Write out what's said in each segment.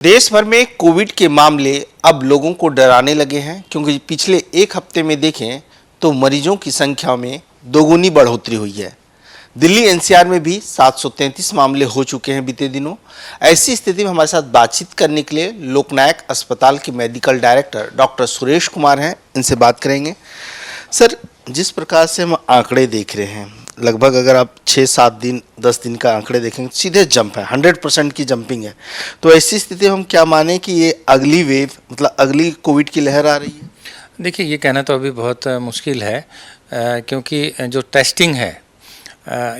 देश भर में कोविड के मामले अब लोगों को डराने लगे हैं क्योंकि पिछले एक हफ्ते में देखें तो मरीजों की संख्या में दोगुनी बढ़ोतरी हुई है। दिल्ली एनसीआर में भी 733 मामले हो चुके हैं बीते दिनों। ऐसी स्थिति में हमारे साथ बातचीत करने के लिए लोकनायक अस्पताल के medical director doctor Suresh Kumar हैं, इनसे बात करेंगे। सर, जिस प्रकार से हम आंकड़े देख रहे हैं, लगभग अगर आप 6-7 दिन 10 दिन का आंकड़े देखेंगे सीधे जंप है, 100% की जंपिंग है। तो ऐसी स्थिति में हम क्या माने कि ये अगली वेव मतलब अगली कोविड की लहर आ रही है? देखिए, ये कहना तो अभी बहुत मुश्किल है क्योंकि जो टेस्टिंग है,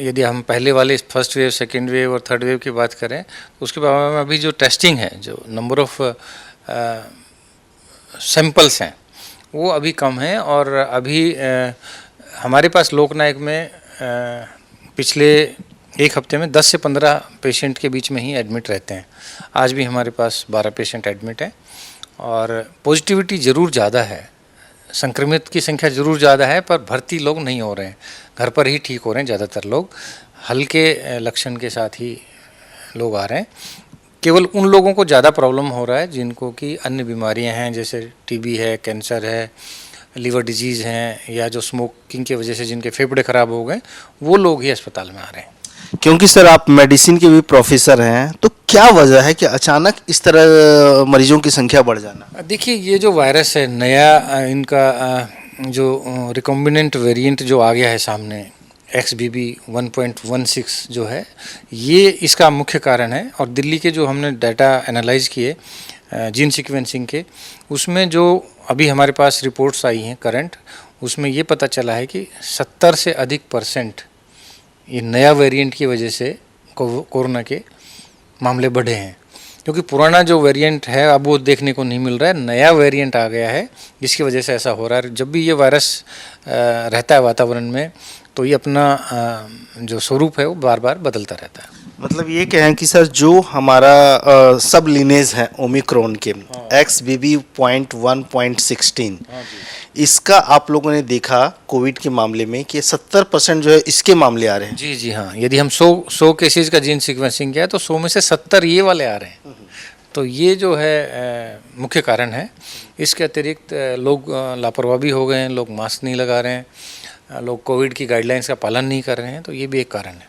यदि हम पहले वाले फर्स्ट वेव, सेकेंड वेव और थर्ड वेव की बात करें तो उसके बारे में अभी जो टेस्टिंग है, जो नंबर ऑफ सैंपल्स हैं वो अभी कम है। और अभी हमारे पास लोकनायक में पिछले एक हफ्ते में 10 से 15 पेशेंट के बीच में ही एडमिट रहते हैं। आज भी हमारे पास 12 पेशेंट एडमिट हैं और पॉजिटिविटी ज़रूर ज़्यादा है, संक्रमित की संख्या ज़रूर ज़्यादा है, पर भर्ती लोग नहीं हो रहे हैं, घर पर ही ठीक हो रहे हैं। ज़्यादातर लोग हल्के लक्षण के साथ ही लोग आ रहे हैं। केवल उन लोगों को ज़्यादा प्रॉब्लम हो रहा है जिनको कि अन्य बीमारियां हैं, जैसे टीबी है, कैंसर है, लीवर डिजीज़ हैं, या जो स्मोकिंग की वजह से जिनके फेफड़े ख़राब हो गए, वो लोग ही अस्पताल में आ रहे हैं। क्योंकि सर आप मेडिसिन के भी प्रोफेसर हैं, तो क्या वजह है कि अचानक इस तरह मरीजों की संख्या बढ़ जाना? देखिए, ये जो वायरस है नया, इनका जो रिकॉम्बिनेंट वेरिएंट जो आ गया है सामने, XBB 1.16 जो है, ये इसका मुख्य कारण है। और दिल्ली के जो हमने डाटा एनालाइज किए जीन सीक्वेंसिंग के, उसमें जो अभी हमारे पास रिपोर्ट्स आई हैं करंट, उसमें ये पता चला है कि 70 से अधिक % ये नया वेरिएंट की वजह से कोरोना के मामले बढ़े हैं। क्योंकि पुराना जो वेरिएंट है अब वो देखने को नहीं मिल रहा है, नया वेरिएंट आ गया है जिसकी वजह से ऐसा हो रहा है। जब भी ये वायरस रहता है वातावरण में तो ये अपना जो स्वरूप है वो बार बार बदलता रहता है। मतलब ये कहें कि सर जो हमारा सब लिनेज है ओमिक्रॉन के XBB.1.16, इसका आप लोगों ने देखा कोविड के मामले में कि 70% जो है इसके मामले आ रहे हैं। जी हाँ, यदि हम 100 केसेज का जीन सीक्वेंसिंग किया तो 100 में से 70 ये वाले आ रहे हैं। तो ये जो है मुख्य कारण है। इसके अतिरिक्त लोग लापरवाह भी हो गए हैं, लोग मास्क नहीं लगा रहे हैं, लोग कोविड की गाइडलाइंस का पालन नहीं कर रहे हैं, तो ये भी एक कारण है।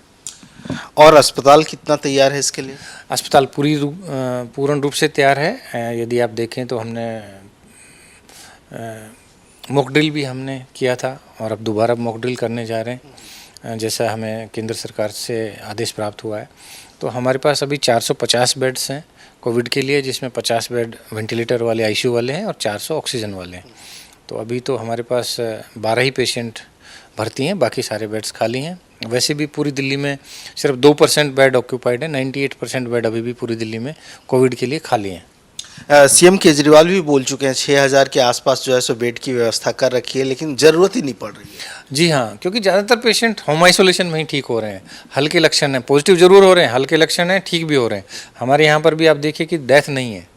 और अस्पताल कितना तैयार है इसके लिए? अस्पताल पूर्ण रूप से तैयार है। यदि आप देखें तो हमने मॉक ड्रिल भी हमने किया था और अब दोबारा मॉक ड्रिल करने जा रहे हैं, जैसा हमें केंद्र सरकार से आदेश प्राप्त हुआ है। तो हमारे पास अभी 450 बेड्स हैं कोविड के लिए, जिसमें 50 बेड वेंटिलेटर वाले ICU वाले हैं और 400 ऑक्सीजन वाले हैं। तो अभी तो हमारे पास 12 ही पेशेंट भर्ती हैं, बाकी सारे बेड्स खाली हैं। वैसे भी पूरी दिल्ली में सिर्फ 2% बेड ऑक्यूपाइड है, 98% बेड अभी भी पूरी दिल्ली में कोविड के लिए खाली हैं। CM केजरीवाल भी बोल चुके हैं 6000 के आसपास जो है सो बेड की व्यवस्था कर रखी है, लेकिन ज़रूरत ही नहीं पड़ रही है। जी हाँ, क्योंकि ज़्यादातर पेशेंट होम आइसोलेशन में ही ठीक हो रहे हैं। हल्के लक्षण हैं, पॉजिटिव जरूर हो रहे हैं, हल्के लक्षण हैं, ठीक भी हो रहे हैं। हमारे यहाँ पर भी आप देखिए कि डेथ नहीं है,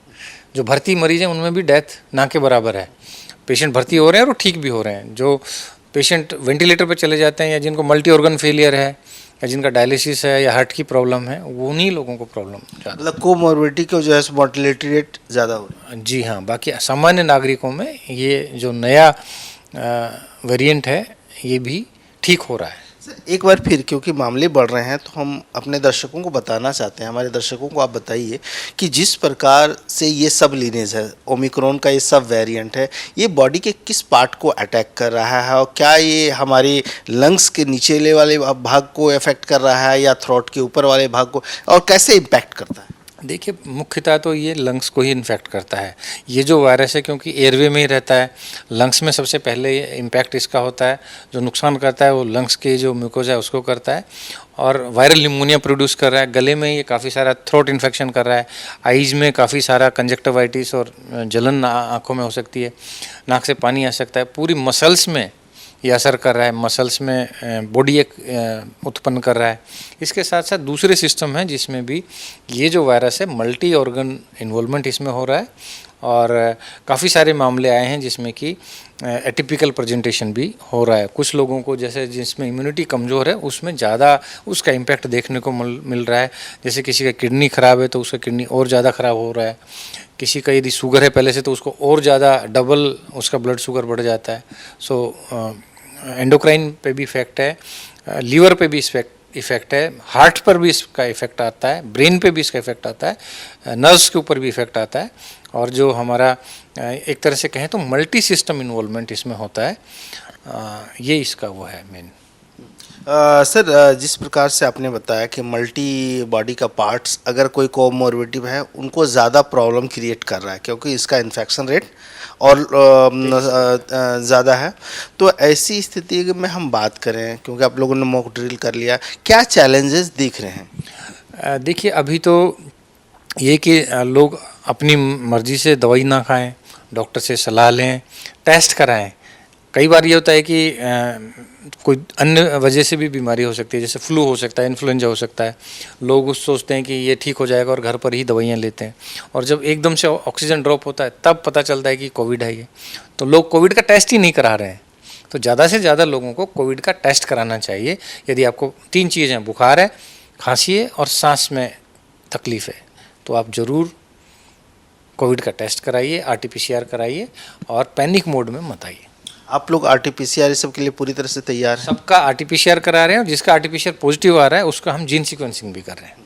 जो भर्ती मरीज हैं उनमें भी डेथ ना के बराबर है। पेशेंट भर्ती हो रहे हैं और ठीक भी हो रहे हैं। जो पेशेंट वेंटिलेटर पर चले जाते हैं या जिनको मल्टी ऑर्गन फेलियर है या जिनका डायलिसिस है या हार्ट की प्रॉब्लम है, वो उन्हीं लोगों को प्रॉब्लम मतलब कोमॉर्बिडिटी को जो है मोर्टेलिटी रेट ज़्यादा हो रही है। जी हाँ, बाकी सामान्य नागरिकों में ये जो नया वेरिएंट है ये भी ठीक हो रहा है। एक बार फिर क्योंकि मामले बढ़ रहे हैं तो हम अपने दर्शकों को बताना चाहते हैं, हमारे दर्शकों को आप बताइए कि जिस प्रकार से ये सब लिनेज है, ओमिक्रॉन का ये सब वेरिएंट है, ये बॉडी के किस पार्ट को अटैक कर रहा है और क्या ये हमारे लंग्स के नीचेले वाले भाग को अफेक्ट कर रहा है या थ्रोट के ऊपर वाले भाग को, और कैसे इम्पैक्ट करता है? देखिए, मुख्यतः तो ये लंग्स को ही इन्फेक्ट करता है। ये जो वायरस है क्योंकि एयरवे में ही रहता है, लंग्स में सबसे पहले इम्पैक्ट इसका होता है। जो नुकसान करता है वो लंग्स के जो म्यूकोजा है उसको करता है और वायरल निमोनिया प्रोड्यूस कर रहा है। गले में ये काफ़ी सारा थ्रोट इन्फेक्शन कर रहा है। आईज में काफ़ी सारा कंजक्टिवाइटिस और जलन आँखों में हो सकती है, नाक से पानी आ सकता है। पूरी मसल्स में ये असर कर रहा है, मसल्स में बॉडी एक उत्पन्न कर रहा है। इसके साथ साथ दूसरे सिस्टम हैं जिसमें भी ये जो वायरस है मल्टी ऑर्गन इन्वॉल्वमेंट इसमें हो रहा है और काफ़ी सारे मामले आए हैं जिसमें कि एटिपिकल प्रेजेंटेशन भी हो रहा है। कुछ लोगों को जैसे जिसमें इम्यूनिटी कमज़ोर है उसमें ज़्यादा उसका इम्पैक्ट देखने को मिल रहा है। जैसे किसी का किडनी ख़राब है तो उसका किडनी और ज़्यादा ख़राब हो रहा है, किसी का यदि शुगर है पहले से तो उसको और ज़्यादा डबल उसका ब्लड शुगर बढ़ जाता है। सो एंडोक्राइन पे भी इफ़ेक्ट है, लीवर पे भी इफ़ेक्ट है, हार्ट पर भी इसका इफ़ेक्ट आता है, ब्रेन पे भी इसका इफ़ेक्ट आता है, नर्व्स के ऊपर भी इफ़ेक्ट आता है। और जो हमारा एक तरह से कहें तो मल्टी सिस्टम इन्वॉल्वमेंट इसमें होता है, ये इसका वो है मेन। सर, जिस प्रकार से आपने बताया कि मल्टी बॉडी का पार्ट्स अगर कोई कोमोर्बिडिटी है उनको ज़्यादा प्रॉब्लम क्रिएट कर रहा है क्योंकि इसका इन्फेक्शन रेट और ज़्यादा है, तो ऐसी स्थिति में हम बात करें क्योंकि आप लोगों ने मॉक ड्रिल कर लिया, क्या चैलेंजेस दिख रहे हैं? देखिए अभी तो ये कि लोग अपनी मर्ज़ी से दवाई ना खाएं, डॉक्टर से सलाह लें, टेस्ट कराएं। कई बार ये होता है कि कोई अन्य वजह से भी बीमारी हो सकती है, जैसे फ्लू हो सकता है, इन्फ्लुएंजा हो सकता है। लोग सोचते हैं कि ये ठीक हो जाएगा और घर पर ही दवाइयाँ लेते हैं, और जब एकदम से ऑक्सीजन ड्रॉप होता है तब पता चलता है कि कोविड है ये। तो लोग कोविड का टेस्ट ही नहीं करा रहे हैं। तो ज़्यादा से ज़्यादा लोगों को कोविड का टेस्ट कराना चाहिए। यदि आपको 3 चीज़ हैं, बुखार है, खांसी है और सांस में तकलीफ़ है, तो आप ज़रूर कोविड का टेस्ट कराइए, RT-PCR कराइए और पैनिक मोड में मत आइए। आप लोग RT-PCR सब के लिए पूरी तरह से तैयार हैं? सबका RT-PCR करा रहे हैं और जिसका RT-PCR पॉजिटिव आ रहा है उसका हम जीन सीक्वेंसिंग भी कर रहे हैं।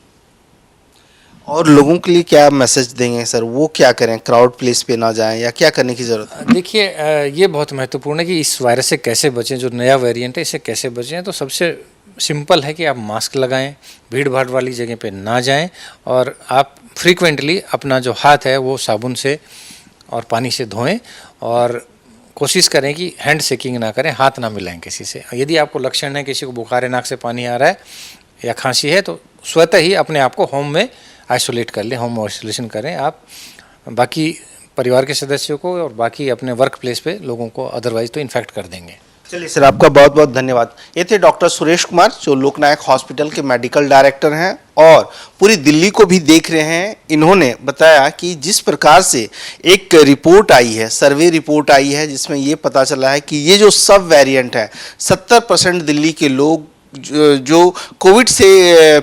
और लोगों के लिए क्या मैसेज देंगे सर, वो क्या करें, क्राउड प्लेस पे ना जाएं या क्या करने की ज़रूरत है? देखिए ये बहुत महत्वपूर्ण है कि इस वायरस से कैसे बचें, जो नया वेरिएंट है इससे कैसे बचें। तो सबसे सिंपल है कि आप मास्क लगाएं, भीड़ भाड़ वाली जगह पे ना जाएं और आप फ्रीक्वेंटली अपना जो हाथ है वो साबुन से और पानी से धोएं और कोशिश करें कि हैंड शेकिंग ना करें, हाथ ना मिलाएं किसी से। यदि आपको लक्षण है, किसी को बुखार है, नाक से पानी आ रहा है या खांसी है, तो स्वतः ही अपने आप को होम में आइसोलेट कर लें, होम आइसोलेशन करें। आप बाकी परिवार के सदस्यों को और बाकी अपने वर्क प्लेस पे लोगों को अदरवाइज तो इन्फेक्ट कर देंगे। चलिए सर, आपका बहुत बहुत धन्यवाद। ये थे डॉक्टर सुरेश कुमार जो लोकनायक हॉस्पिटल के मेडिकल डायरेक्टर हैं और पूरी दिल्ली को भी देख रहे हैं। इन्होंने बताया कि जिस प्रकार से एक रिपोर्ट आई है, सर्वे रिपोर्ट आई है, जिसमें ये पता चला है कि ये जो सब वेरिएंट है, 70% दिल्ली के लोग जो कोविड से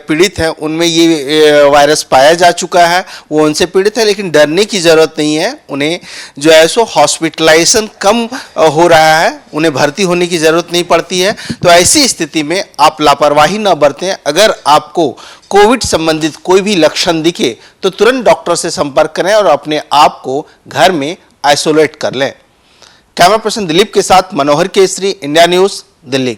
पीड़ित हैं उनमें ये वायरस पाया जा चुका है, वो उनसे पीड़ित है। लेकिन डरने की ज़रूरत नहीं है, उन्हें जो है सो हॉस्पिटलाइजेशन कम हो रहा है, उन्हें भर्ती होने की ज़रूरत नहीं पड़ती है। तो ऐसी स्थिति में आप लापरवाही ना बरतें। अगर आपको कोविड संबंधित कोई भी लक्षण दिखे तो तुरंत डॉक्टर से संपर्क करें और अपने आप को घर में आइसोलेट कर लें। कैमरा पर्सन दिलीप के साथ मनोहर केसरी, इंडिया न्यूज़, दिल्ली।